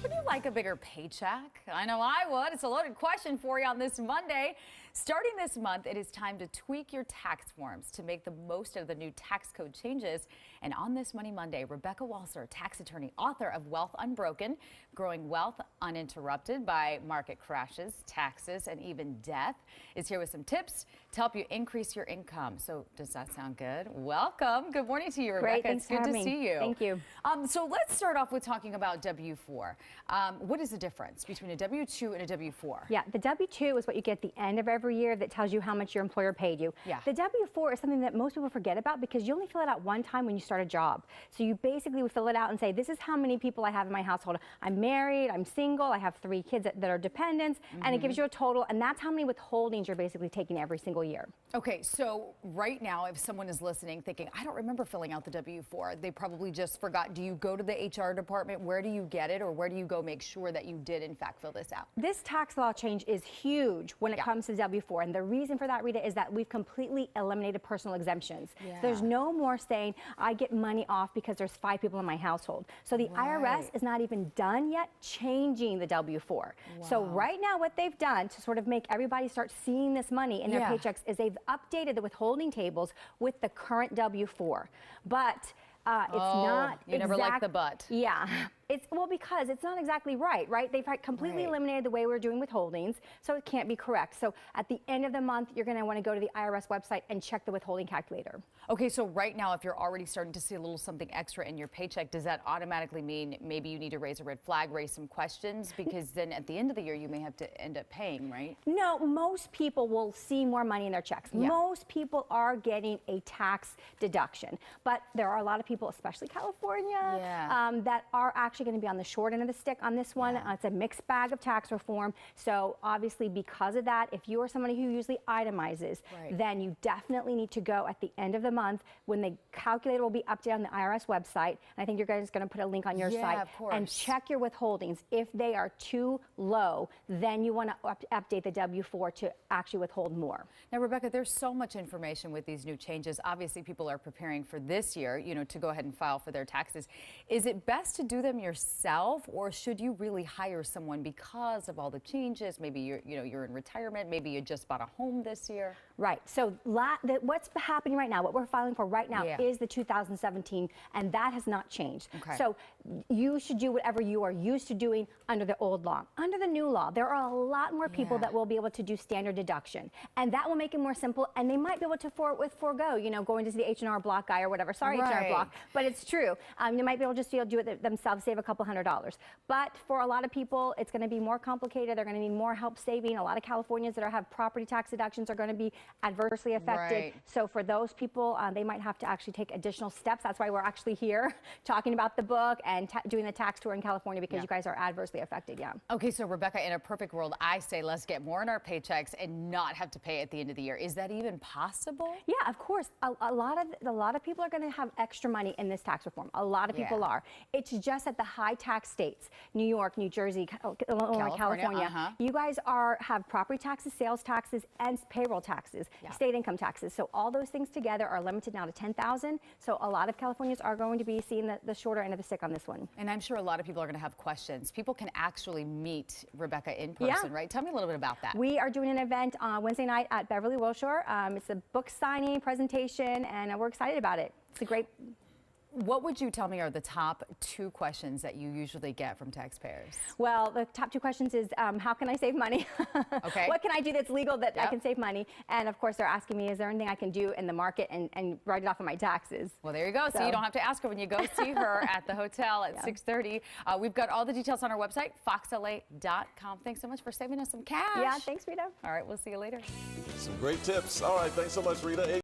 Would you like a bigger paycheck? I know I would. It's a loaded question for you on this Monday. Starting this month, it is time to tweak your tax forms to make the most of the new tax code changes. And on this Money Monday, Rebecca Walser, tax attorney, author of Wealth Unbroken, Growing Wealth Uninterrupted by Market Crashes, Taxes, and Even Death, is here with some tips to help you increase your income. So does that sound good? Welcome. Good morning to you, Rebecca. Great, it's good to see you. Thank you. So let's start off with talking about W-4. What is the difference between a W-2 and a W-4? Yeah, the W-2 is what you get at the end of every year that tells you how much your employer paid you. Yeah. The W-4 is something that most people forget about because you only fill it out one time when you start a job. So you basically would fill it out and say, this is how many people I have in my household. I'm married, I'm single, I have 3 kids that are dependents, and it gives you a total, and that's how many withholdings you're basically taking every single year. Okay, so right now, if someone is listening thinking, I don't remember filling out the W-4, they probably just forgot. Do you go to the HR department? Where do you get it, or where do you go make sure that you did in fact fill this out? This tax law change is huge when it comes to W-4, and the reason for that, Rita, is that we've completely eliminated personal exemptions. Yeah. There's no more saying I get money off because there's 5 people in my household. So the IRS is not even done yet changing the W-4. So right now what they've done to sort of make everybody start seeing this money in their paychecks is they've updated the withholding tables with the current W-4. But it's not you never liked the but. Yeah. It's because it's not exactly right? They've completely eliminated the way we're doing withholdings, so it can't be correct. So at the end of the month, you're going to want to go to the IRS website and check the withholding calculator. Okay, so right now, if you're already starting to see a little something extra in your paycheck, does that automatically mean maybe you need to raise a red flag, raise some questions? Because then at the end of the year, you may have to end up paying, right? No, most people will see more money in their checks. Most people are getting a tax deduction, but there are a lot of people, especially California, that are actually going to be on the short end of the stick on this one. It's a mixed bag of tax reform. So obviously because of that, if you are somebody who usually itemizes, then you definitely need to go at the end of the month when the calculator will be updated on the IRS website. And I think you're guys going to put a link on your site and check your withholdings. If they are too low, then you want to update the W-4 to actually withhold more. Now, Rebecca, there's so much information with these new changes. Obviously, people are preparing for this year, to go ahead and file for their taxes. Is it best to do them yourself, or should you really hire someone because of all the changes? Maybe you're in retirement, maybe you just bought a home this year. Right. So what's happening right now, what we're filing for right now is the 2017, and that has not changed. So you should do whatever you are used to doing under the old law. Under the new law, there are a lot more people that will be able to do standard deduction, and that will make it more simple, and they might be able to forego, going to the H&R Block guy or whatever. Sorry, H&R Block, but it's true. You might be able to just do it themselves, save a couple $100s. But for a lot of people, it's going to be more complicated. They're going to need more help saving. A lot of Californians that have property tax deductions are going to be adversely affected. So for those people, they might have to actually take additional steps. That's why we're actually here talking about the book and doing the tax tour in California, because you guys are adversely affected. Okay, so Rebecca, in a perfect world, I say let's get more in our paychecks and not have to pay at the end of the year. Is that even possible? Yeah, of course. A lot of people are going to have extra money in this tax reform. A lot of people are. It's just at the high tax states, New York, New Jersey, Illinois, California. You guys have property taxes, sales taxes, and payroll taxes, state income taxes. So all those things together are limited now to $10,000. So a lot of Californians are going to be seeing the shorter end of the stick on this one. And I'm sure a lot of people are going to have questions. People can actually meet Rebecca in person, right? Tell me a little bit about that. We are doing an event on Wednesday night at Beverly Wilshire. It's a book signing presentation, and we're excited about it. It's a great... What would you tell me are the top 2 questions that you usually get from taxpayers? Well, the top 2 questions is, how can I save money? What can I do that's legal that I can save money? And of course, they're asking me, is there anything I can do in the market and write it off of my taxes? Well, there you go. So you don't have to ask her when you go see her at the hotel at 6:30. We've got all the details on our website, foxla.com. Thanks so much for saving us some cash. Yeah, thanks, Rita. All right, we'll see you later. Some great tips. All right, thanks so much, Rita.